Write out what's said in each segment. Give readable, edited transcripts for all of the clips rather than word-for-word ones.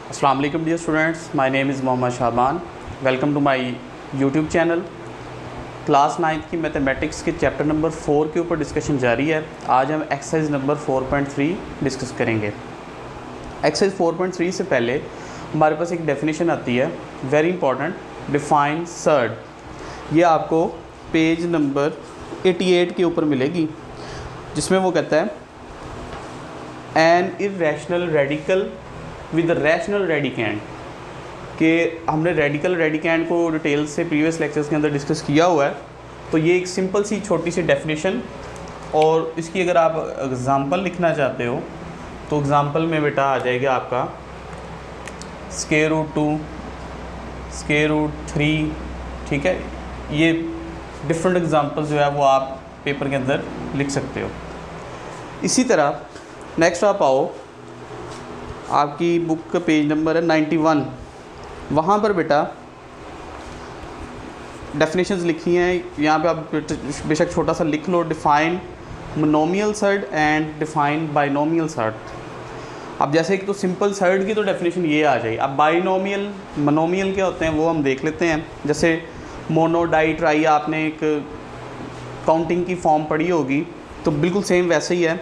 अस्सलाम वालेकुम dear students, my name is Mohammad Shaban. Welcome to my YouTube channel. Class 9th की mathematics के chapter number 4 के ऊपर डिस्कशन जारी है। आज हम एक्सरसाइज नंबर 4.3 डिस्कस करेंगे। एक्सरसाइज 4.3 से पहले हमारे पास एक डेफिनेशन आती है, वेरी इंपॉर्टेंट, डिफाइन सर्ड। ये आपको पेज नंबर 88 के ऊपर मिलेगी, जिसमें वो कहता है N irrational radical with rational radicand. कि हमने रेडिकल रेडिकेंड को डिटेल से प्रीवियस लेक्चर्स के अंदर डिस्कस किया हुआ है। तो ये एक सिंपल सी छोटी सी डेफिनेशन, और इसकी अगर आप एग्ज़ाम्पल लिखना चाहते हो तो एग्ज़ाम्पल में बेटा आ जाएगा आपका स्क्वायर रूट 2, स्क्वायर रूट 3, ठीक है। ये डिफरेंट एग्ज़ाम्पल जो है वो आप पेपर के अंदर लिख सकते हो। इसी तरह नेक्स्ट आप आओ, आपकी बुक का पेज नंबर है 91। वहाँ पर बेटा डेफिनेशंस लिखी हैं। यहाँ पे आप बेशक छोटा सा लिख लो, define monomial surd and define binomial surd. अब जैसे एक तो सिंपल सर्ड की तो डेफिनेशन ये आ जाए। अब बाइनोमियल मोनोमियल क्या होते हैं वो हम देख लेते हैं। जैसे मोनो डाई ट्राई आपने एक काउंटिंग की फॉर्म पढ़ी होगी, तो बिल्कुल सेम वैसे ही है।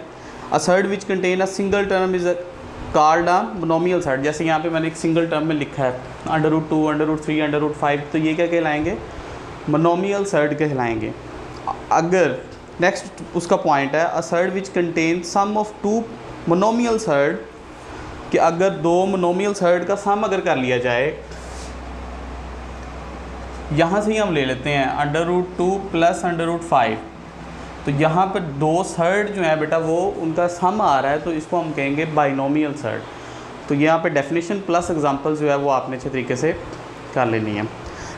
A surd which contain a single term is called a monomial surd. जैसे यहाँ पे मैंने एक सिंगल टर्म में लिखा है √2, √3, √5, तो ये क्या कहलाएंगे? मोनोमियल सर्ड कहलाएंगे। अगर नेक्स्ट उसका पॉइंट है a surd which contain sum of 2 monomial surd, कि अगर 2 मोनोमियल सर्ड का सम अगर कर लिया जाए, यहाँ से ही हम ले लेते हैं √2 प्लस √5, तो यहाँ पर 2 सर्ड जो है बेटा वो उनका सम आ रहा है, तो इसको हम कहेंगे बाइनोमियल सर्ड। तो यहाँ पे डेफिनेशन प्लस एग्जांपल जो है वो आपने अच्छे तरीके से कर लेनी है।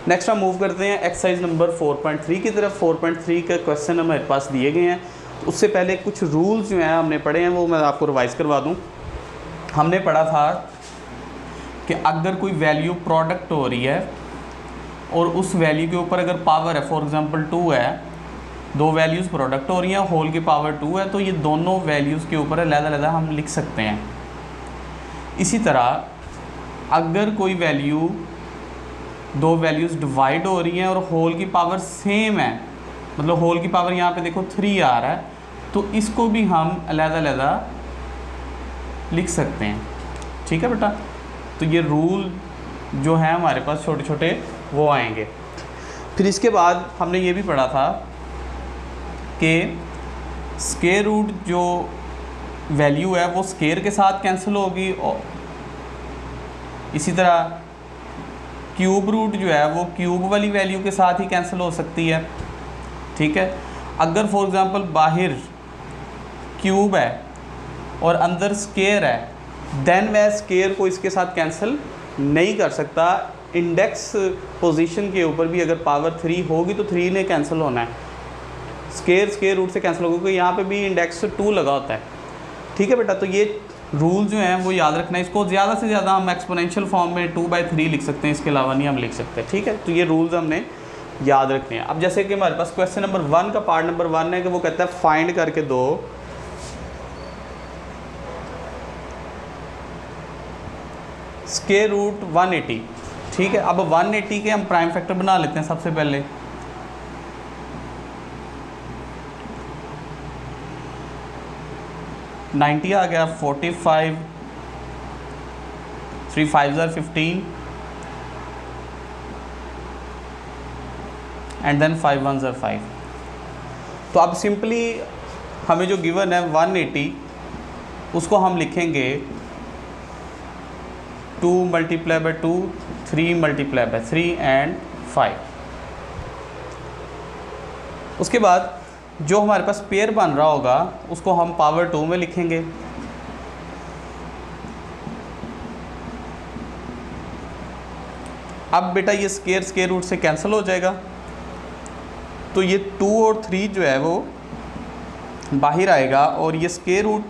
नेक्स्ट हम मूव करते हैं एक्सरसाइज नंबर 4.3 की तरफ। 4.3 का क्वेश्चन हमारे पास दिए गए हैं। तो उससे पहले कुछ रूल्स जो हैं हमने पढ़े हैं, वो मैं आपको रिवाइज़ करवा दूँ। हमने पढ़ा था कि अगर कोई वैल्यू प्रोडक्ट हो रही है और उस वैल्यू के ऊपर अगर पावर है, फॉर एग्ज़ाम्पल 2 है, 2 वैल्यूज़ प्रोडक्ट हो रही हैं, होल की पावर 2 है, तो ये दोनों वैल्यूज़ के ऊपर अलग-अलग हम लिख सकते हैं। इसी तरह अगर कोई वैल्यू 2 वैल्यूज़ डिवाइड हो रही हैं और होल की पावर सेम है, मतलब होल की पावर यहाँ पे देखो 3 आ रहा है, तो इसको भी हम अलग-अलग लिख सकते हैं, ठीक है बेटा। तो ये रूल जो है हमारे पास छोटे छोटे वो आएंगे। फिर इसके बाद हमने ये भी पढ़ा था कि स्क्वायर रूट जो वैल्यू है वो स्क्वायर के साथ कैंसिल होगी, और इसी तरह क्यूब रूट जो है वो क्यूब वाली वैल्यू के साथ ही कैंसिल हो सकती है, ठीक है। अगर फॉर एग्ज़ाम्पल बाहर क्यूब है और अंदर स्क्वायर है, देन वह स्क्वायर को इसके साथ कैंसिल नहीं कर सकता। इंडेक्स पोजीशन के ऊपर भी अगर पावर 3 होगी तो 3 ने कैंसिल होना है, स्क्वायर रूट से कैंसिल होगा, क्योंकि यहाँ पे भी इंडेक्स 2 लगा होता है, ठीक है बेटा। तो ये रूल जो हैं वो याद रखना है। इसको ज़्यादा से ज़्यादा हम एक्सपोनेंशियल फॉर्म में 2/3 लिख सकते हैं, इसके अलावा नहीं हम लिख सकते, ठीक है। तो ये रूल्स हमने याद रखने हैं। अब जैसे कि हमारे पास क्वेश्चन नंबर 1 का पार्ट नंबर 1 है कि वो कहता है फाइंड करके दो स्क्वायर रूट 180, ठीक है। अब 180 के हम प्राइम फैक्टर बना लेते हैं सबसे पहले। $90 आ गया, 45, 3 5s are 15 and then 5 1s are 5। तो अब सिंपली हमें जो गिवन है 180, उसको हम लिखेंगे 2 × 2, 3 × 3 एंड 5। उसके बाद जो हमारे पास पेयर बन रहा होगा उसको हम पावर 2 में लिखेंगे। अब बेटा ये स्क्वायर रूट से कैंसिल हो जाएगा, तो ये 2 और 3 जो है वो बाहर आएगा, और ये स्क्वायर रूट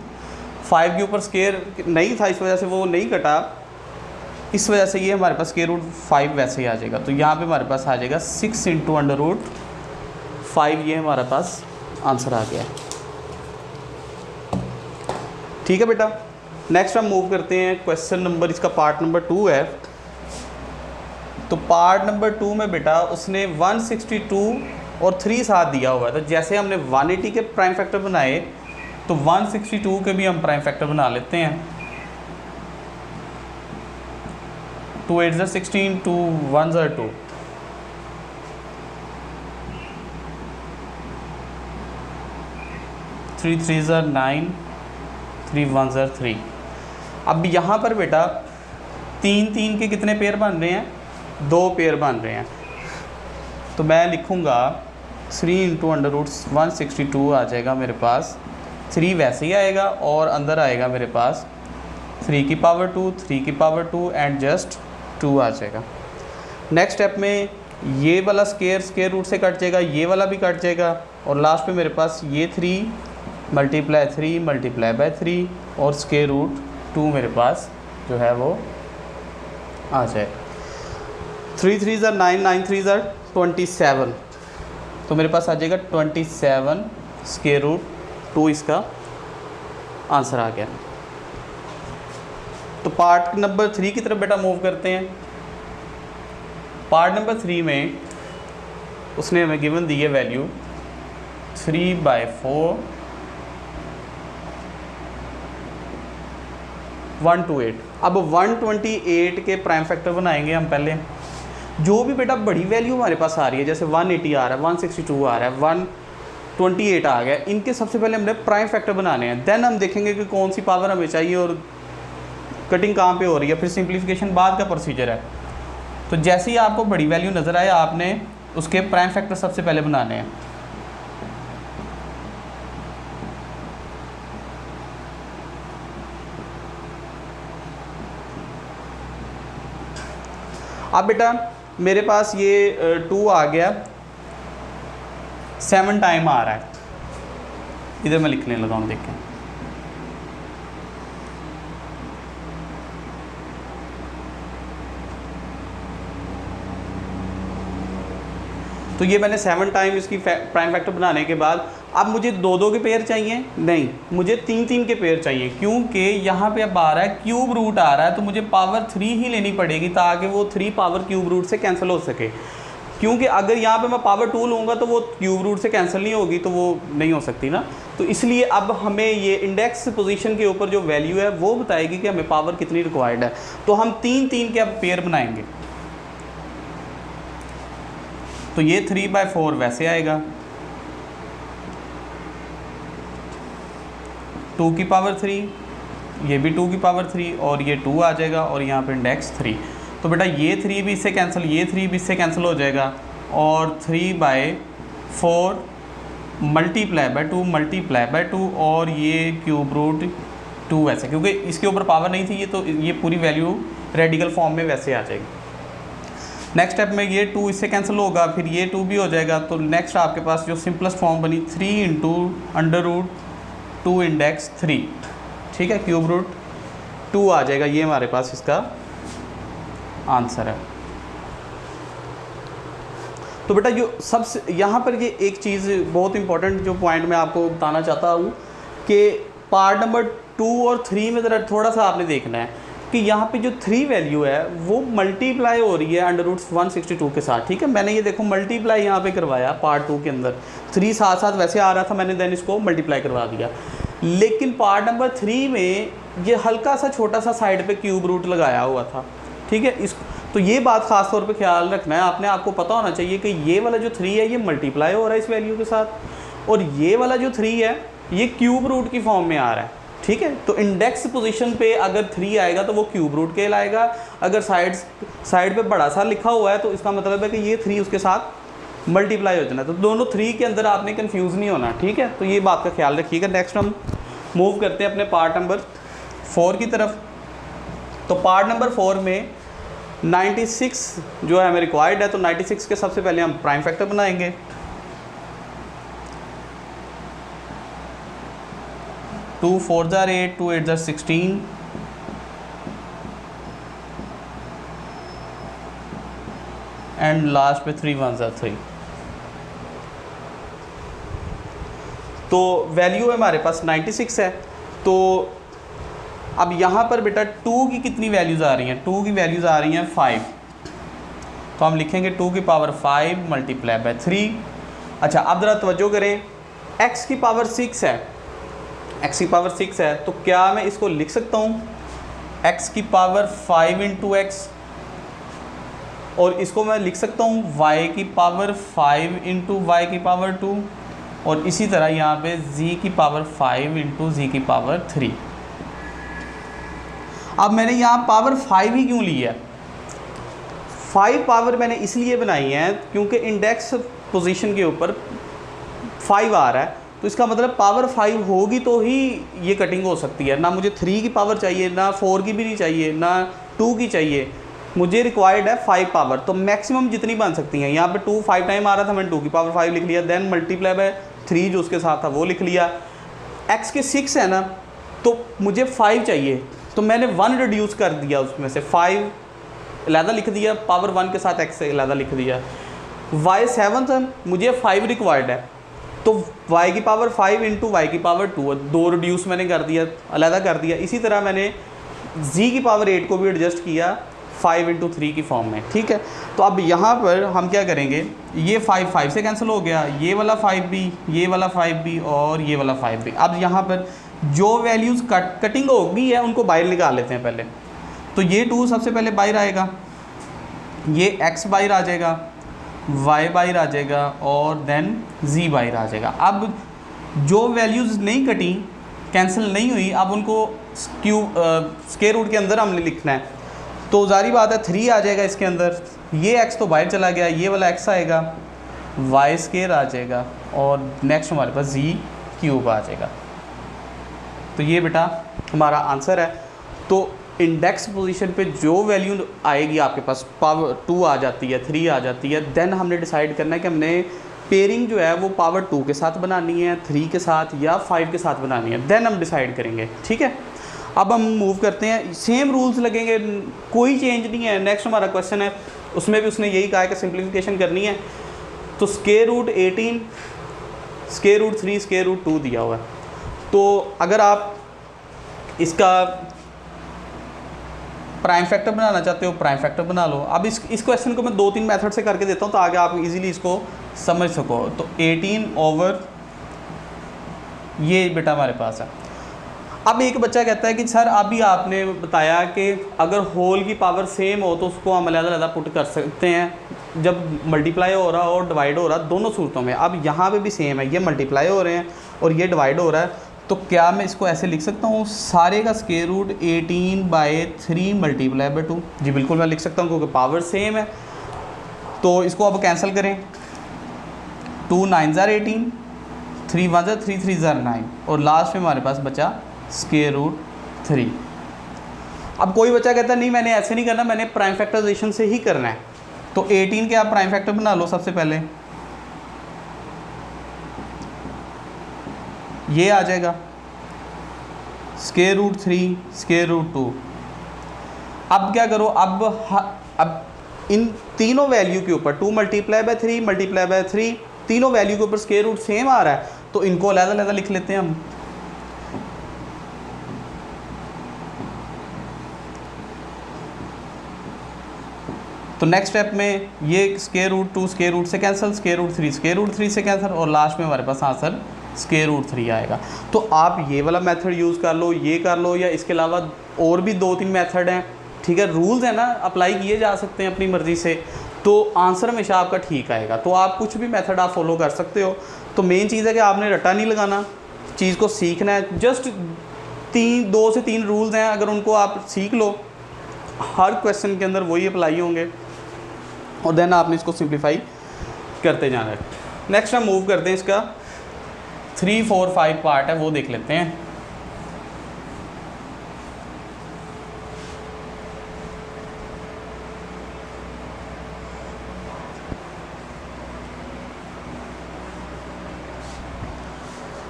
5 के ऊपर स्क्वायर नहीं था, इस वजह से वो नहीं कटा, इस वजह से ये हमारे पास स्क्वायर रूट 5 वैसे ही आ जाएगा। तो यहाँ पे हमारे पास आ जाएगा 6 × √5, ये हमारे पास आंसर आ गया है, ठीक है बेटा। नेक्स्ट हम मूव करते हैं क्वेश्चन नंबर, इसका पार्ट नंबर 2 है। तो पार्ट नंबर 2 में बेटा उसने 162 और 3 साथ दिया हुआ है। तो जैसे हमने 180 के प्राइम फैक्टर बनाए तो 162 के भी हम प्राइम फैक्टर बना लेते हैं। 2 8 ज़ा 16, 2 1 ज़ा 2, 3 3 ज़ा 9, 3 1 ज़ा 3। अब यहाँ पर बेटा 3 3 के कितने पेयर बन रहे हैं? 2 पेयर बन रहे हैं। तो मैं लिखूँगा 3 इंटू अंडर रूट 162 आ जाएगा मेरे पास। 3 वैसे ही आएगा और अंदर आएगा मेरे पास 3 की पावर 2, 3 की पावर 2 एंड जस्ट 2 आ जाएगा। नेक्स्ट स्टेप में ये वाला स्केयर रूट से कट जाएगा, ये वाला भी कट जाएगा और लास्ट पे मेरे पास ये 3 मल्टीप्लाई 3 मल्टीप्लाई बाय 3 और स्केयर रूट 2 मेरे पास जो है वो आ जाएगा। 3 3 ज़ा 9, 9 3 ज़ा 27, तो मेरे पास आ जाएगा 27 स्केयर रूट 2, इसका आंसर आ गया। तो पार्ट नंबर 3 की तरफ बेटा मूव करते हैं। पार्ट नंबर 3 में उसने हमें गिवन दी है वैल्यू 3/4 128। अब 128 के प्राइम फैक्टर बनाएंगे हम पहले। जो भी बेटा बड़ी वैल्यू हमारे पास आ रही है, जैसे 180 आ रहा है, 162 आ रहा है, 128 आ गया, इनके सबसे पहले हमने प्राइम फैक्टर बनाने हैं। देन हम देखेंगे कि कौन सी पावर हमें चाहिए और कटिंग कहाँ पे हो रही है, फिर सिंप्लीफिकेशन बाद का प्रोसीजर है। तो जैसे ही आपको बड़ी वैल्यू नज़र आए आपने उसके प्राइम फैक्टर सबसे पहले बनाने हैं। अब बेटा मेरे पास ये 2 आ गया, 7 टाइम आ रहा है, इधर मैं लिखने लगा हूँ, देखें। तो ये मैंने 7 टाइम इसकी प्राइम फैक्टर बनाने के बाद अब मुझे 2 के पेयर चाहिए? नहीं, मुझे 3 के पेयर चाहिए, क्योंकि यहाँ पे अब आ रहा है क्यूब रूट आ रहा है, तो मुझे पावर 3 ही लेनी पड़ेगी ताकि वो 3 पावर क्यूब रूट से कैंसिल हो सके। क्योंकि अगर यहाँ पे मैं पावर 2 लूँगा तो वो क्यूब रूट से कैंसिल नहीं होगी, तो वो नहीं हो सकती ना। तो इसलिए अब हमें ये इंडेक्स पोजीशन के ऊपर जो वैल्यू है वो बताएगी कि हमें पावर कितनी रिक्वायर्ड है। तो हम 3 के अब पेयर बनाएंगे। तो ये 3/4 वैसे आएगा, 2 की पावर 3, ये भी 2 की पावर 3 और ये 2 आ जाएगा और यहाँ पे इंडेक्स 3। तो बेटा ये 3 भी इससे कैंसिल, ये 3 भी इससे कैंसिल हो जाएगा और 3/4 मल्टीप्लाई बाय 2 मल्टीप्लाई बाय 2 और ये क्यूब रूट 2 वैसे, क्योंकि इसके ऊपर पावर नहीं थी ये, तो ये पूरी वैल्यू रेडिकल फॉर्म में वैसे आ जाएगी। नेक्स्ट स्टेप में ये 2 इससे कैंसिल होगा, फिर ये 2 भी हो जाएगा। तो नेक्स्ट आपके पास जो सिंपलेस्ट फॉर्म बनी 3 इंटू अंडर रूट 2 इंडेक्स 3, ठीक है, क्यूब रूट 2 आ जाएगा। ये हमारे पास इसका आंसर है। तो बेटा जो सबसे यहाँ पर ये एक चीज़ बहुत इंपॉर्टेंट जो पॉइंट मैं आपको बताना चाहता हूँ कि पार्ट नंबर 2 और 3 में ज़रा थोड़ा सा आपने देखना है कि यहाँ पे जो 3 वैल्यू है वो मल्टीप्लाई हो रही है अंडर रूट 162 के साथ, ठीक है। मैंने ये देखो मल्टीप्लाई यहाँ पे करवाया पार्ट 2 के अंदर, 3 साथ साथ वैसे आ रहा था, मैंने देन इसको मल्टीप्लाई करवा दिया। लेकिन पार्ट नंबर 3 में ये हल्का सा छोटा सा साइड पे क्यूब रूट लगाया हुआ था, ठीक है। इस तो ये बात ख़ास तौर पे ख्याल रखना है आपने, आपको पता होना चाहिए कि ये वाला जो 3 है ये मल्टीप्लाई हो रहा है इस वैल्यू के साथ, और ये वाला जो 3 है ये क्यूब रूट की फॉर्म में आ रहा है, ठीक है। तो इंडेक्स पोजीशन पे अगर 3 आएगा तो वो क्यूब रूट कहलाएगा। अगर साइड पे बड़ा सा लिखा हुआ है तो इसका मतलब है कि ये 3 उसके साथ मल्टीप्लाई हो जाना। तो दोनों 3 के अंदर आपने कंफ्यूज नहीं होना, ठीक है। तो ये बात का ख्याल रखिएगा। नेक्स्ट हम मूव करते हैं अपने पार्ट नंबर 4 की तरफ। तो पार्ट नंबर 4 में 96 जो है हमें रिक्वायर्ड है, तो 96 के सबसे पहले हम प्राइम फैक्टर बनाएंगे। टू 4 ज़ा 8, 2 8 ज़ा 16 एंड लास्ट पे 3 1 ज़ा 3। तो वैल्यू हमारे पास 96 है। तो अब यहाँ पर बेटा 2 की कितनी वैल्यूज़ आ रही हैं, 2 की वैल्यूज़ आ रही हैं 5, तो हम लिखेंगे 2 की पावर 5 मल्टीप्लाई बाय 3। अच्छा अब ज़रा तवज्जो करें, x की पावर 6 है, x की पावर 6 है, तो क्या मैं इसको लिख सकता हूँ x की पावर 5 इंटू एक्स, और इसको मैं लिख सकता हूँ y की पावर 5 इंटू वाई की पावर 2, और इसी तरह यहाँ पे z की पावर 5 इंटू जी की पावर 3। अब मैंने यहाँ पावर 5 ही क्यों ली है, 5 पावर मैंने इसलिए बनाई है क्योंकि इंडेक्स पोजीशन के ऊपर 5 आ रहा है, तो इसका मतलब पावर 5 होगी तो ही ये कटिंग हो सकती है। ना मुझे 3 की पावर चाहिए, ना 4 की भी नहीं चाहिए, ना 2 की चाहिए, मुझे रिक्वायर्ड है 5 पावर। तो मैक्सिमम जितनी बन सकती हैं, यहाँ पे 2 5 टाइम आ रहा था, मैंने 2 की पावर 5 लिख लिया, देन मल्टीप्लाई बाय 3 जो उसके साथ था वो लिख लिया। x के 6 है ना, तो मुझे 5 चाहिए, तो मैंने 1 रिड्यूस कर दिया, उसमें से 5 अलहदा लिख दिया, पावर 1 के साथ x अलहदा लिख दिया। y 7 था, मुझे 5 रिक्वायर्ड है, तो y की पावर 5 इंटू वाई की पावर 2, 2 रिड्यूस मैंने कर दिया, अलहदा कर दिया। इसी तरह मैंने z की पावर 8 को भी एडजस्ट किया 5 इंटू 3 की फॉर्म में, ठीक है। तो अब यहाँ पर हम क्या करेंगे, ये 5 5 से कैंसिल हो गया, ये वाला 5 भी, ये वाला 5 भी, और ये वाला 5 भी। अब यहाँ पर जो वैल्यूज़ कटिंग होगी है उनको बाहर निकाल लेते हैं पहले। तो ये 2 सबसे पहले बाहर आएगा, ये x बाहर आ जाएगा, y बाहर आ जाएगा, और देन z बाहर आ जाएगा। अब जो वैल्यूज़ नहीं कटी, कैंसिल नहीं हुई, अब उनको स्क्वायर रूट के अंदर हमने लिखना है। तो जारी बात है 3 आ जाएगा इसके अंदर, ये x तो बाहर चला गया, ये वाला x आएगा, y स्क्वायर आ जाएगा, और नेक्स्ट हमारे पास z क्यूब आ जाएगा। तो ये बेटा हमारा आंसर है। तो इंडेक्स पोजीशन पे जो वैल्यू आएगी आपके पास, पावर 2 आ जाती है, 3 आ जाती है, देन हमने डिसाइड करना है कि हमने पेयरिंग जो है वो पावर 2 के साथ बनानी है, 3 के साथ या 5 के साथ बनानी है, देन हम डिसाइड करेंगे, ठीक है। अब हम मूव करते हैं, सेम रूल्स लगेंगे, कोई चेंज नहीं है। नेक्स्ट हमारा क्वेश्चन है, उसमें भी उसने यही कहा है कि सिंप्लीफिकेशन करनी है। तो square root 18, square root 3, square root 2 दिया हुआ है। तो अगर आप इसका प्राइम फैक्टर बनाना चाहते हो, प्राइम फैक्टर बना लो। अब इस क्वेश्चन को मैं 2-3 मेथड से करके देता हूँ तो आगे आप इजीली इसको समझ सको। तो 18 ओवर ये बेटा हमारे पास है। अब एक बच्चा कहता है कि सर अभी आपने बताया कि अगर होल की पावर सेम हो तो उसको हम अलग-अलग पुट कर सकते हैं, जब मल्टीप्लाई हो रहा और डिवाइड हो रहा, दोनों सूरतों में। अब यहाँ पे भी सेम है, ये मल्टीप्लाई हो रहे हैं और ये डिवाइड हो रहा है, तो क्या मैं इसको ऐसे लिख सकता हूँ, सारे का स्क्वायर रूट 18/3 मल्टीप्लाई बाय 2? जी बिल्कुल मैं लिख सकता हूँ, क्योंकि पावर सेम है। तो इसको अब कैंसिल करें, 2 9s are 18, 3 1s are 3 3s are 9, और लास्ट में हमारे पास बचा स्क्वायर रूट 3। अब कोई बच्चा कहता है नहीं मैंने ऐसे नहीं करना, मैंने प्राइम फैक्टराइजेशन से ही करना है। तो 18 के आप प्राइम फैक्टर बना लो सबसे पहले, ये आ जाएगा स्क्वायर रूट 3 स्क्वायर रूट 2। अब क्या करो, अब इन तीनों वैल्यू के ऊपर 2 मल्टीप्लाई बाय 3 मल्टीप्लाई बाय 3, तीनों वैल्यू के ऊपर स्क्वायर रूट सेम आ रहा है, तो इनको अलग-अलग लिख लेते हैं हम। तो नेक्स्ट स्टेप में ये स्क्वायर रूट 2 स्क्वायर रूट से cancel, square root 3 square root 3 से कैंसिल, और लास्ट में हमारे पास आंसर स्क्वायर रूट 3 आएगा। तो आप ये वाला मेथड यूज़ कर लो, ये कर लो, या इसके अलावा और भी 2-3 मेथड हैं, ठीक है। रूल्स है ना, अप्लाई किए जा सकते हैं अपनी मर्ज़ी से, तो आंसर हमेशा आपका ठीक आएगा। तो आप कुछ भी मेथड आप फॉलो कर सकते हो। तो मेन चीज़ है कि आपने रट्टा नहीं लगाना, चीज़ को सीखना है। जस्ट 2 से 3 रूल्स हैं, अगर उनको आप सीख लो, हर क्वेश्चन के अंदर वही अप्लाई होंगे, और देन आपने इसको सिंप्लीफाई करते जाना है। नेक्स्ट हम मूव करते हैं, इसका 3 4 5 पार्ट है वो देख लेते हैं।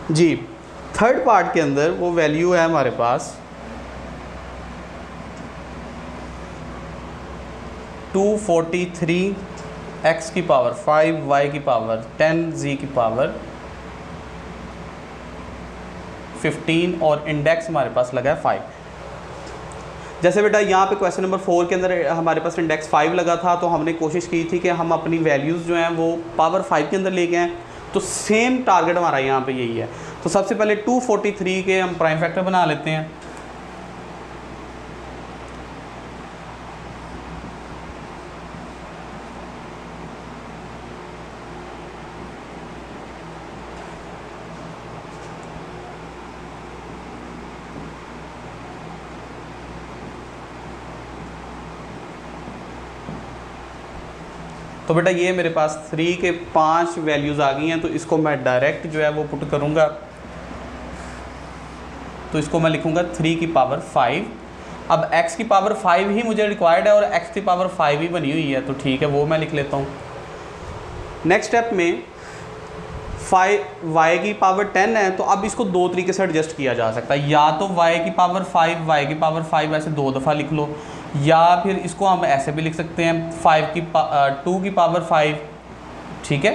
जी थर्ड पार्ट के अंदर वो वैल्यू है हमारे पास 243 x की पावर 5 y की पावर 10 z की पावर 15, और इंडेक्स हमारे पास लगा है 5। जैसे बेटा यहाँ पे क्वेश्चन नंबर 4 के अंदर हमारे पास इंडेक्स 5 लगा था, तो हमने कोशिश की थी कि हम अपनी वैल्यूज़ जो हैं वो पावर 5 के अंदर लेके आएँ। तो सेम टारगेट हमारा यहाँ पे यही है। तो सबसे पहले 243 के हम प्राइम फैक्टर बना लेते हैं। तो बेटा ये मेरे पास 3 के 5 वैल्यूज़ आ गई हैं, तो इसको मैं डायरेक्ट जो है वो पुट करूँगा। तो इसको मैं लिखूँगा 3 की पावर 5। अब x की पावर 5 ही मुझे रिक्वायर्ड है और x की पावर 5 ही बनी हुई है, तो ठीक है वो मैं लिख लेता हूँ। नेक्स्ट स्टेप में 5 y की पावर 10 है, तो अब इसको दो तरीके से एडजस्ट किया जा सकता है। या तो y की पावर 5 y की पावर 5 ऐसे 2 दफ़ा लिख लो, या फिर इसको हम ऐसे भी लिख सकते हैं 2 की पावर 5, ठीक है,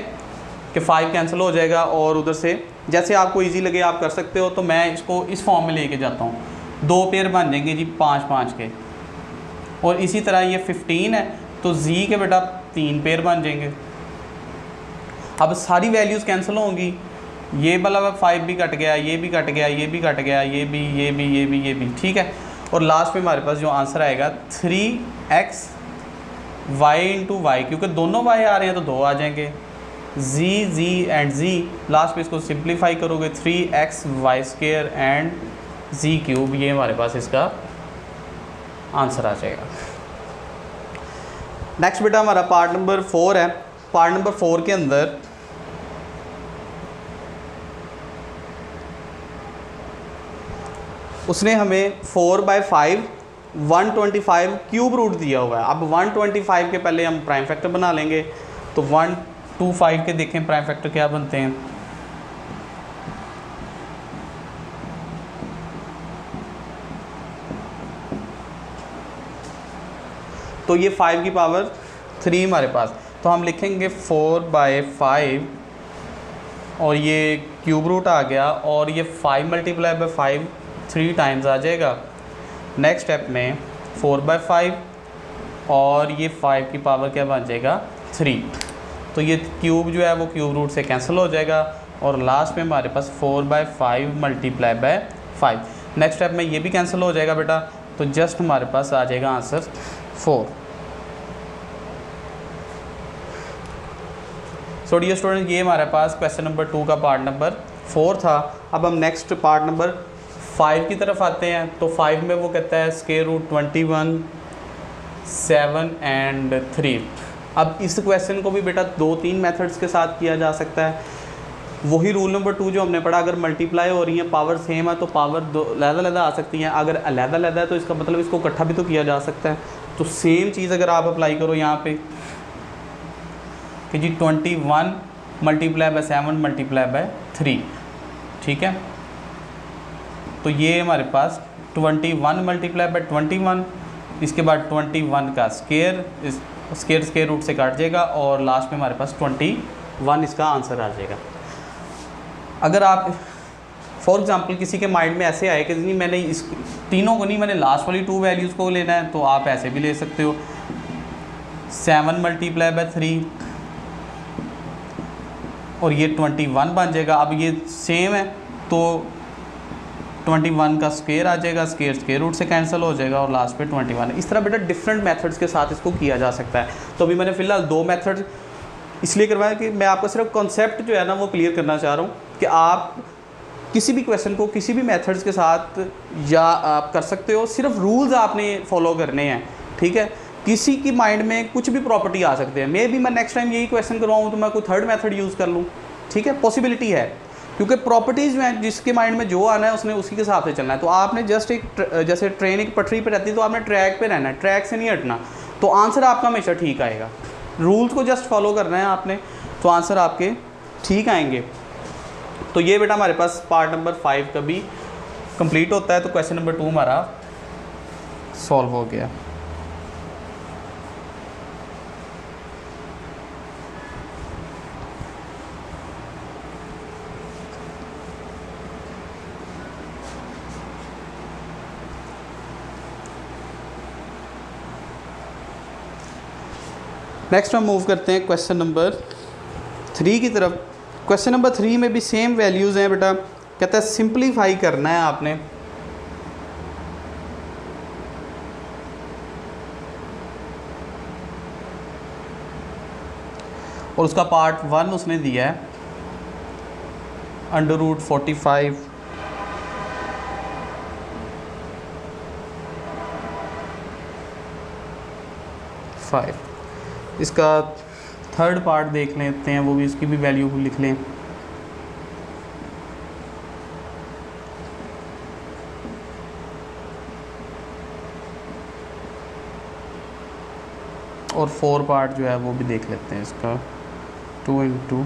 कि 5 कैंसिल हो जाएगा और उधर से जैसे आपको इजी लगे आप कर सकते हो। तो मैं इसको इस फॉर्म में लेके जाता हूँ, 2 पेयर बन जाएंगे जी 5-5 के, और इसी तरह ये 15 है तो z के बेटा 3 पेयर बन जाएंगे। अब सारी वैल्यूज़ कैंसिल होंगी, ये वाला 5 भी कट गया, ये भी कट गया, ये भी कट गया, ये भी, ठीक है। और लास्ट में हमारे पास जो आंसर आएगा 3x y इंटू वाई, क्योंकि दोनों y आ रहे हैं तो 2 आ जाएंगे, z एंड z। लास्ट में इसको सिंप्लीफाई करोगे 3x y square and z cube, ये हमारे पास इसका आंसर आ जाएगा। नेक्स्ट बेटा हमारा पार्ट नंबर 4 है। पार्ट नंबर 4 के अंदर उसने हमें 4/5 125 क्यूब रूट दिया हुआ है। अब 125 के पहले हम प्राइम फैक्टर बना लेंगे। तो 125 के देखें प्राइम फैक्टर क्या बनते हैं। तो ये 5 की पावर 3 हमारे पास, तो हम लिखेंगे 4/5 और ये क्यूब रूट आ गया, और ये 5 × 5 3 टाइम्स आ जाएगा। नेक्स्ट स्टेप में 4/5 और ये 5 की पावर क्या बन जाएगा 3, तो ये क्यूब जो है वो क्यूब रूट से कैंसिल हो जाएगा, और लास्ट में हमारे पास 4/5 × 5। नेक्स्ट स्टेप में ये भी कैंसिल हो जाएगा बेटा, तो जस्ट हमारे पास आ जाएगा आंसर 4। सो डियर स्टूडेंट, ये हमारे पास क्वेश्चन नंबर 2 का पार्ट नंबर 4 था। अब हम नेक्स्ट पार्ट नंबर 5 की तरफ आते हैं। तो 5 में वो कहता है स्क्वायर रूट 21, 7 एंड 3। अब इस क्वेश्चन को भी बेटा 2-3 मेथड्स के साथ किया जा सकता है। वही रूल नंबर 2 जो हमने पढ़ा, अगर मल्टीप्लाई हो रही है पावर सेम है तो पावर अलग-अलग आ सकती हैं, अगर अलग-अलग है तो इसका मतलब इसको इकट्ठा भी तो किया जा सकता है। तो सेम चीज़ अगर आप अप्लाई करो यहाँ पे कि जी 21 × 7 × 3, ठीक है। तो ये हमारे पास 21 × 21, इसके बाद 21 का स्क्वायर रूट से काट जाएगा, और लास्ट में हमारे पास 21 इसका आंसर आ जाएगा। अगर आप फॉर एग्जांपल किसी के माइंड में ऐसे आए कि नहीं मैंने इस तीनों को नहीं, मैंने लास्ट वाली 2 वैल्यूज़ को लेना है, तो आप ऐसे भी ले सकते हो। 7 × 3 और ये 21 बन जाएगा। अब ये सेम है तो 21 का स्क्वायर आ जाएगा, स्क्वायर रूट से कैंसिल हो जाएगा, और लास्ट पे 21। इस तरह बेटा डिफरेंट मेथड्स के साथ इसको किया जा सकता है। तो अभी मैंने फ़िलहाल 2 मेथड इसलिए करवाया कि मैं आपको सिर्फ कॉन्सेप्ट जो है ना वो क्लियर करना चाह रहा हूँ कि आप किसी भी क्वेश्चन को किसी भी मेथड्स के साथ या आप कर सकते हो, सिर्फ रूल्स आपने फॉलो करने हैं, ठीक है। किसी की माइंड में कुछ भी प्रॉपर्टी आ सकते हैं, मे भी मैं नेक्स्ट टाइम यही क्वेश्चन करवाऊँ तो मैं कोई थर्ड मेथड यूज़ कर लूँ, ठीक है, पॉसिबिलिटी है, क्योंकि प्रॉपर्टीज़ जो हैं जिसके माइंड में जो आना है उसने उसी के हिसाब से चलना है। तो आपने जस्ट जैसे ट्रेन एक पटरी पर रहती है तो आपने ट्रैक पे रहना है, ट्रैक से नहीं हटना, तो आंसर आपका हमेशा ठीक आएगा। रूल्स को जस्ट फॉलो करना है आपने, तो आंसर आपके ठीक आएंगे। तो ये बेटा हमारे पास पार्ट नंबर 5 का भी कंप्लीट होता है। तो क्वेश्चन नंबर 2 हमारा सॉल्व हो गया। नेक्स्ट हम मूव करते हैं क्वेश्चन नंबर 3 की तरफ। क्वेश्चन नंबर 3 में भी सेम वैल्यूज़ हैं बेटा। कहता है सिंप्लीफाई करना है आपने। और उसका पार्ट 1 उसने दिया है √45 इसका थर्ड पार्ट देख लेते हैं, वो भी इसकी भी वैल्यू को लिख लें। और 4 पार्ट जो है वो भी देख लेते हैं इसका 2 ×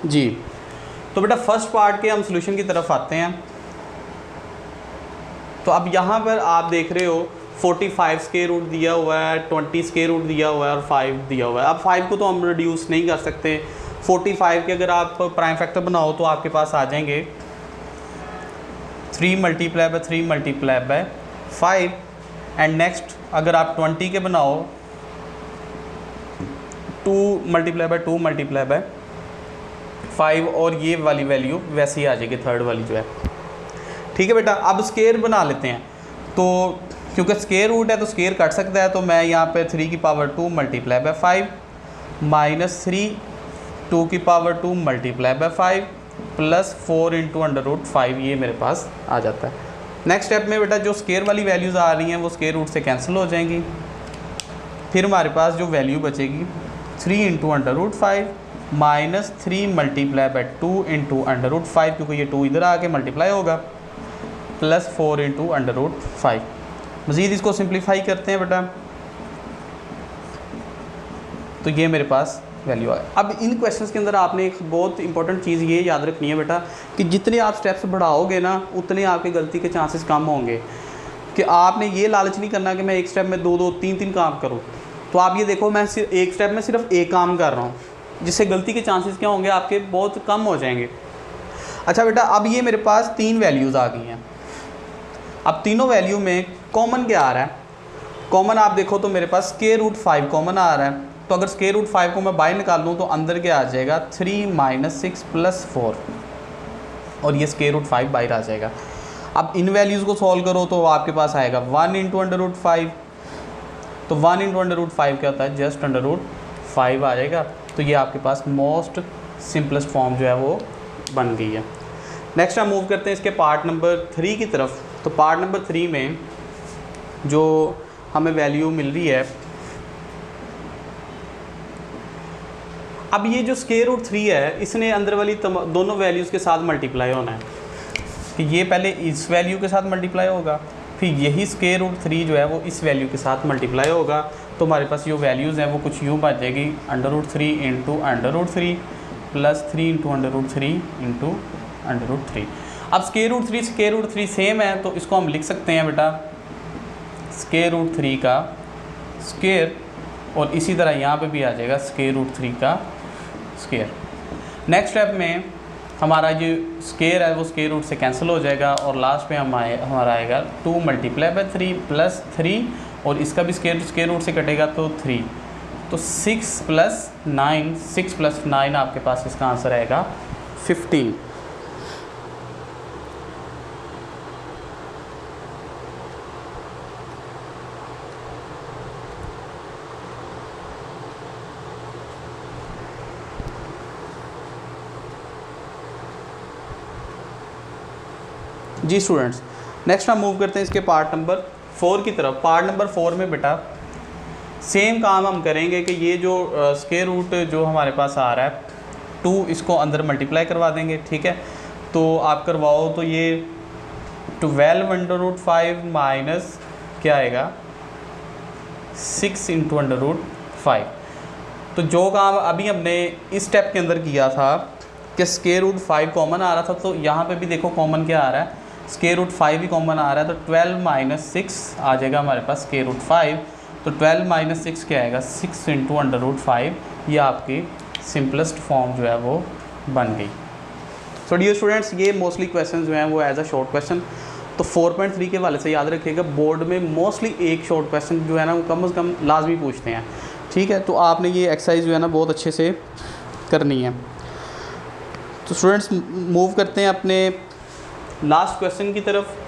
जी। तो बेटा फर्स्ट पार्ट के हम सॉल्यूशन की तरफ आते हैं। तो अब यहाँ पर आप देख रहे हो 45 स्क्वायर रूट दिया हुआ है, 20 स्क्वायर रूट दिया हुआ है और 5 दिया हुआ है। अब 5 को तो हम रिड्यूस नहीं कर सकते। 45 के अगर आप प्राइम फैक्टर बनाओ तो आपके पास आ जाएंगे 3 × 3 × 5। एंड नेक्स्ट अगर आप 20 के बनाओ 2 × 2 × 5 और ये वाली वैल्यू वैसे ही आ जाएगी, थर्ड वाली जो है। ठीक है बेटा, अब स्केयर बना लेते हैं। तो क्योंकि स्केयर रूट है तो स्केयर कट सकता है, तो मैं यहाँ पे 3 की पावर 2 × 5 माइनस 3 2 की पावर 2 × 5 प्लस 4 × √5 ये मेरे पास आ जाता है। नेक्स्ट स्टेप में बेटा जो स्केयर वाली वैल्यूज़ आ रही हैं वो स्केयर रूट से कैंसिल हो जाएंगी। फिर हमारे पास जो वैल्यू बचेगी 3 × √5 माइनस 3 × 2 × √5, क्योंकि ये 2 इधर आके मल्टीप्लाई होगा, प्लस 4 × √5। मज़ीद इसको सिंप्लीफाई करते हैं बेटा, तो ये मेरे पास वैल्यू आ गई। अब इन क्वेश्चंस के अंदर आपने एक बहुत इंपॉर्टेंट चीज़ ये याद रखनी है बेटा कि जितने आप स्टेप्स बढ़ाओगे ना उतने आपके गलती के चांसेस कम होंगे। कि आपने ये लालच नहीं करना कि मैं एक स्टेप में 2 3 काम करूँ। तो आप ये देखो मैं सिर्फ एक स्टेप में सिर्फ एक काम कर रहा हूँ, जिससे गलती के चांसेस क्या होंगे आपके बहुत कम हो जाएंगे। अच्छा बेटा, अब ये मेरे पास 3 वैल्यूज़ आ गई हैं। अब तीनों वैल्यू में कॉमन क्या आ रहा है? कॉमन आप देखो तो मेरे पास √5 कॉमन आ रहा है। तो अगर √5 को मैं बाहर निकाल लूँ तो अंदर क्या आ जाएगा 3 - 6 + 4, और ये √5 बाहर आ जाएगा। अब इन वैल्यूज़ को सॉल्व करो तो आपके पास आएगा 1 × √5। तो 1 × √5 क्या होता है? जस्ट √5 आ जाएगा। तो ये आपके पास मोस्ट सिंपलेस्ट फॉर्म जो है वो बन गई है। नेक्स्ट हम मूव करते हैं इसके पार्ट नंबर 3 की तरफ। तो पार्ट नंबर 3 में जो हमें वैल्यू मिल रही है, अब ये जो √3 है इसने अंदर वाली दोनों वैल्यूज़ के साथ मल्टीप्लाई होना है। कि ये पहले इस वैल्यू के साथ मल्टीप्लाई होगा, फिर यही √3 जो है वो इस वैल्यू के साथ मल्टीप्लाई होगा। तो हमारे पास जो वैल्यूज़ हैं वो कुछ यूँ बन जाएगी √3 × √3 प्लस 3 × √3 × √3। अब √3 सेम है तो इसको हम लिख सकते हैं बेटा √3 का स्क्वायर, और इसी तरह यहाँ पे भी आ जाएगा √3 का स्क्वायर। नेक्स्ट स्टेप में हमारा जो स्क्वायर है वो स्क्वायर रूट से कैंसिल हो जाएगा, और लास्ट में हमारा आएगा 2 × 3 प्लस 3, और इसका भी स्क्वायर रूट से कटेगा तो 3। तो 6 + 9 आपके पास इसका आंसर आएगा 15। जी स्टूडेंट्स, नेक्स्ट हम मूव करते हैं इसके पार्ट नंबर 4 की तरफ। पार्ट नंबर 4 में बेटा सेम काम हम करेंगे कि ये जो स्क्वायर रूट जो हमारे पास आ रहा है 2, इसको अंदर मल्टीप्लाई करवा देंगे। ठीक है, तो आप करवाओ तो ये 12 × √5 माइनस क्या आएगा 6 × √5। तो जो काम अभी हमने इस स्टेप के अंदर किया था कि √5 कॉमन आ रहा था, तो यहाँ पे भी देखो कॉमन क्या आ रहा है √5 ही कॉमन आ रहा है। तो 12 - 6 आ जाएगा हमारे पास √5। तो 12 माइनस 6 क्या आएगा, 6 इंटू अंडर रूट 5। ये आपकी सिंपलेस्ट फॉर्म जो है वो बन गई। सो डियर स्टूडेंट्स, ये मोस्टली क्वेश्चन जो हैं वो एज अ शॉर्ट क्वेश्चन, तो 4.3 के वाले से याद रखिएगा, बोर्ड में मोस्टली एक शॉर्ट क्वेश्चन जो है ना वो कम से कम लाजमी पूछते हैं, ठीक है। तो आपने ये एक्सरसाइज जो है ना बहुत अच्छे से करनी है। तो स्टूडेंट्स मूव करते हैं अपने लास्ट क्वेश्चन की तरफ।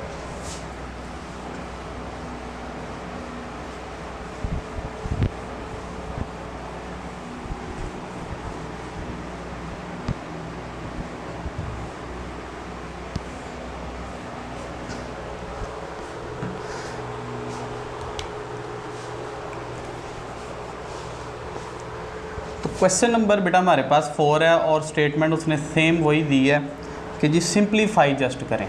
क्वेश्चन नंबर बेटा हमारे पास 4 है और स्टेटमेंट उसने सेम वही दी है कि जी सिंप्लीफाई जस्ट करें।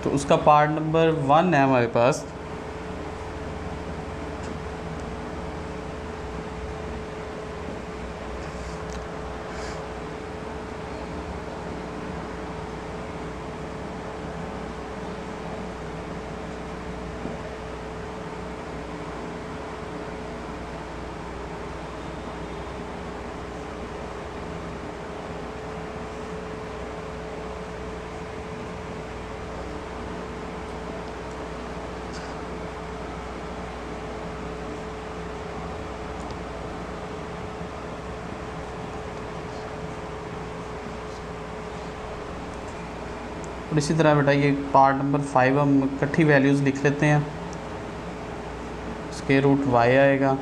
तो उसका पार्ट नंबर 1 है हमारे पास, और इसी तरह बेटा ये पार्ट नंबर 5 हम इकट्ठी वैल्यूज़ लिख लेते हैं। स्क्वायर रूट y आएगा,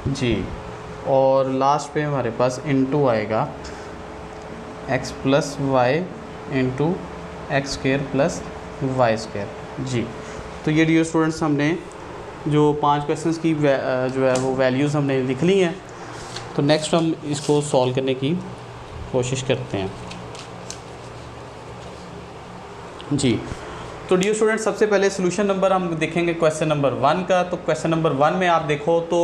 जी, और लास्ट पे हमारे पास इनटू आएगा x plus Y into X square plus Y square. जी, तो ये डियर स्टूडेंट्स हमने जो 5 क्वेश्चंस की जो है वो वैल्यूज़ हमने लिख ली हैं। तो नेक्स्ट हम इसको सॉल्व करने की कोशिश करते हैं। जी, तो डियर स्टूडेंट्स सबसे पहले सोल्यूशन नंबर हम देखेंगे क्वेश्चन नंबर 1 का। तो क्वेश्चन नंबर 1 में आप देखो तो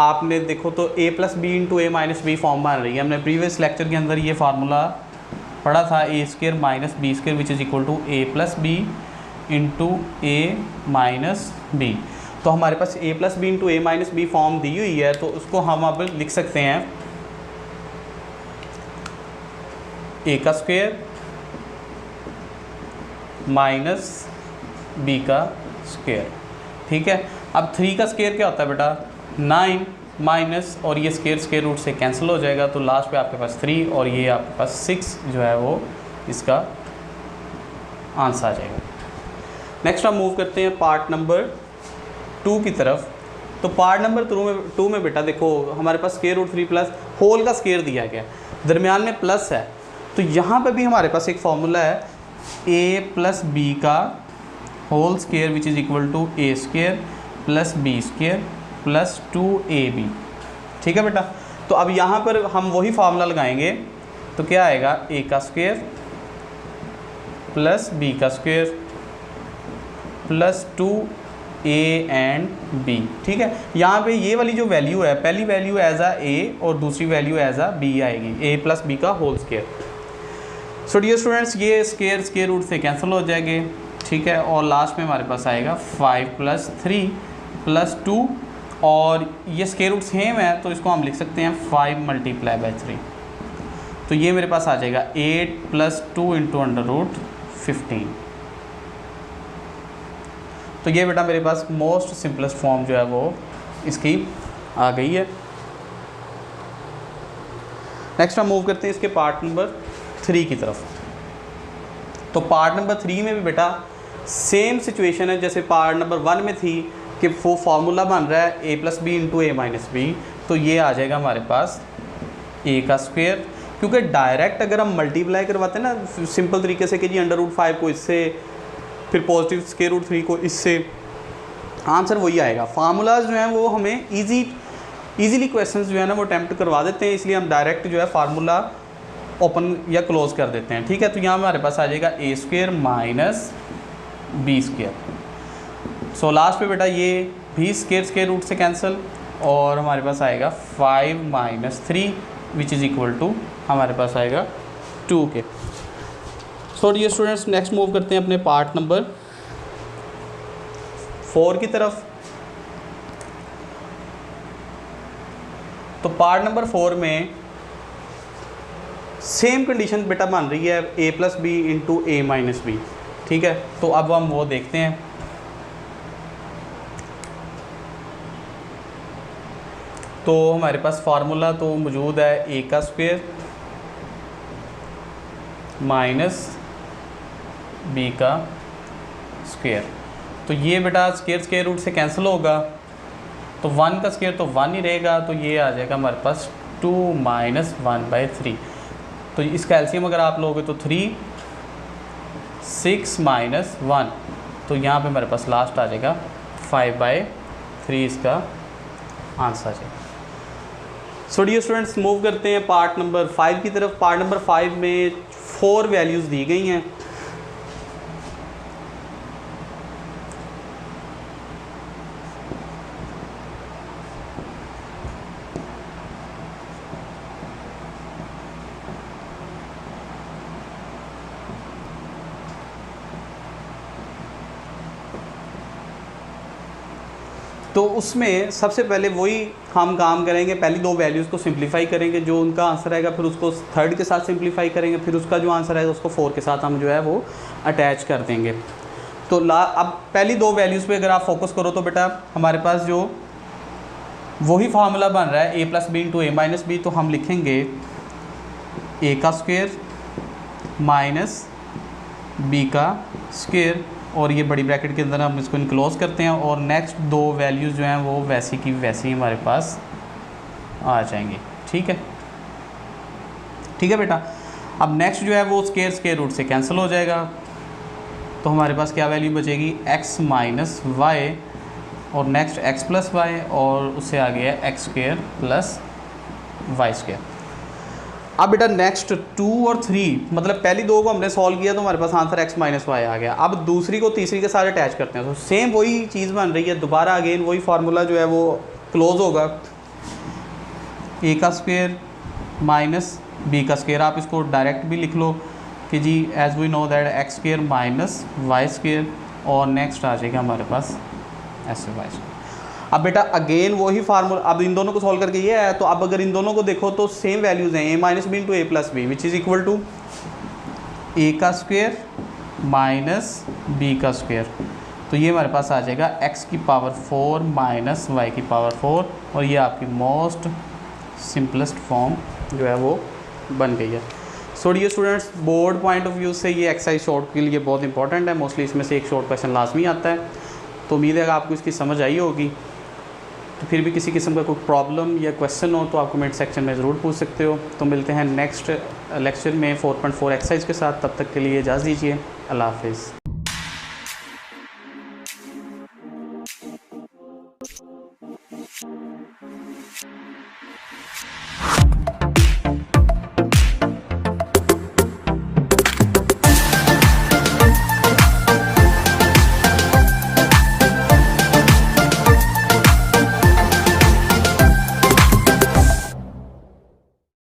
आपने देखो तो a plus B into A minus B form बन रही है। हमने प्रीवियस लेक्चर के अंदर ये फार्मूला पढ़ा था, A square minus B square which is equal to A plus B into A minus B. तो हमारे पास a plus B into A minus B form दी हुई है, तो उसको हम अब लिख सकते हैं a का स्क्वायर माइनस b का स्क्वायर, ठीक है। अब 3 का स्क्वायर क्या होता है बेटा, 9 माइनस, और ये स्क्वायर रूट से कैंसिल हो जाएगा, तो लास्ट पे आपके पास 3 और ये आपके पास 6 जो है वो इसका आंसर आ जाएगा। नेक्स्ट हम मूव करते हैं पार्ट नंबर 2 की तरफ। तो पार्ट नंबर 2 में बेटा देखो हमारे पास स्क्वायर रूट 3 प्लस होल का स्क्वायर दिया गया, दरमियान में प्लस है, तो यहाँ पे भी हमारे पास एक फॉर्मूला है a प्लस बी का whole square which is equal to A square plus B square plus 2ab, ठीक है बेटा। तो अब यहाँ पर हम वही फार्मूला लगाएंगे, तो क्या आएगा, a का स्क्वायर प्लस b का square plus 2a and b, ठीक है। यहाँ पे ये वाली जो वैल्यू है, पहली वैल्यू एज आ a और दूसरी वैल्यू एज आ b आएगी, a प्लस b का whole square. So dear students ये स्क्वायर रूट से कैंसिल हो जाएंगे, ठीक है, और लास्ट में हमारे पास आएगा 5 प्लस 3 प्लस 2, और ये स्क्वायर रूट सेम है तो इसको हम लिख सकते हैं 5 मल्टीप्लाई बाई 3। तो ये मेरे पास आ जाएगा 8 प्लस 2 इंटू अंडर रूट 15। तो ये बेटा मेरे पास मोस्ट सिंपलेस्ट फॉर्म जो है वो इसकी आ गई है। नेक्स्ट हम मूव करते हैं इसके पार्ट नंबर 3 की तरफ। तो पार्ट नंबर 3 में भी बेटा सेम सिचुएशन है जैसे पार्ट नंबर 1 में थी कि वो फार्मूला बन रहा है a plus B into A minus B. तो ये आ जाएगा हमारे पास a का स्क्वायर, क्योंकि डायरेक्ट अगर हम मल्टीप्लाई करवाते हैं ना सिंपल तरीके से कि जी अंडर रूट 5 को इससे, फिर पॉजिटिव स्क्वायर रूट 3 को इससे, आंसर वही आएगा। फार्मूलाज जो हैं वो हमें ईजीली क्वेश्चंस जो है ना वो अटैम्प्ट करवा देते हैं, इसलिए हम डायरेक्ट जो है फार्मूला ओपन या क्लोज कर देते हैं, ठीक है। तो यहाँ हमारे पास आ जाएगा a square minus B square. So last पे बेटा ये भी स्क्वायर रूट से कैंसिल, और हमारे पास आएगा 5 minus 3 which is equal to हमारे पास आएगा 2 के। So dear students, next move करते हैं अपने पार्ट नंबर 4 की तरफ। तो पार्ट नंबर 4 में सेम कंडीशन बेटा बन रही है a plus B into A minus B, ठीक है। तो अब हम वो देखते हैं। तो हमारे पास फार्मूला तो मौजूद है a का स्क्वायर माइनस b का स्क्वायर। तो ये बेटा स्क्वायर रूट से कैंसिल होगा, तो 1 का स्क्वायर तो 1 ही रहेगा, तो ये आ जाएगा हमारे पास 2 माइनस 1/3। तो इसका एलसीएम अगर आप लोगे तो 3, 6 माइनस 1, तो यहाँ पे हमारे पास लास्ट आ जाएगा 5/3 इसका आंसर आ जाएगा। सो डियर स्टूडेंट्स, मूव करते हैं पार्ट नंबर 5 की तरफ। पार्ट नंबर 5 में 4 वैल्यूज़ दी गई हैं। तो उसमें सबसे पहले वही हम काम करेंगे, पहली 2 वैल्यूज़ को सिंप्लीफाई करेंगे, जो उनका आंसर आएगा फिर उसको 3rd के साथ सिंप्लीफाई करेंगे, फिर उसका जो आंसर आएगा उसको 4 के साथ हम जो है वो अटैच कर देंगे। तो अब पहली 2 वैल्यूज़ पे अगर आप फोकस करो तो बेटा हमारे पास जो वही फार्मूला बन रहा है a plus B into A minus B, तो हम लिखेंगे a का स्क्वायर माइनस b का स्क्वायर, और ये बड़ी ब्रैकेट के अंदर हम इसको इनक्लोज करते हैं, और नेक्स्ट 2 वैल्यूज़ जो हैं वो वैसी की वैसी हमारे पास आ जाएंगी, ठीक है। ठीक है बेटा, अब नेक्स्ट जो है वो स्क्वायर रूट से कैंसिल हो जाएगा, तो हमारे पास क्या वैल्यू बचेगी x माइनस वाई, और नेक्स्ट x प्लस वाई, और उससे आ गया x square plus Y square. अब बेटा नेक्स्ट 2 और 3, मतलब पहली 2 को हमने सॉल्व किया तो हमारे पास आंसर x माइनस वाई आ गया। अब दूसरी को तीसरी के साथ अटैच करते हैं, तो सेम वही चीज़ बन रही है, दोबारा अगेन वही फार्मूला जो है वो क्लोज होगा, a का स्क्वायर माइनस b का स्क्वायर। आप इसको डायरेक्ट भी लिख लो कि जी as we know that x square minus Y square, और नेक्स्ट आ जाएगा हमारे पास ऐसे वाई स्क्वायर। अब बेटा अगेन वही फार्मूला, अब इन दोनों को सॉल्व करके ये है, तो अब अगर इन दोनों को देखो तो सेम वैल्यूज़ हैं, a minus B into A plus B which is equal to a का स्क्वायर माइनस b का स्क्वायर। तो ये हमारे पास आ जाएगा x की पावर 4 माइनस y की पावर 4, और ये आपकी मोस्ट सिंपलेस्ट फॉर्म जो है वो बन गई है। So dear students, board point of view से ये एक्सरसाइज शॉर्ट के लिए बहुत इंपॉर्टेंट है, मोस्टली इसमें से एक शॉर्ट क्वेश्चन लाजमी आता है। तो उम्मीद है कि आपको इसकी समझ आई होगी। तो फिर भी किसी किस्म का कोई प्रॉब्लम या क्वेश्चन हो तो आप कमेंट सेक्शन में ज़रूर पूछ सकते हो। तो मिलते हैं नेक्स्ट लेक्चर में 4.4 एक्सरसाइज के साथ, तब तक के लिए इजाज़त दीजिए। अल्लाह हाफिज़।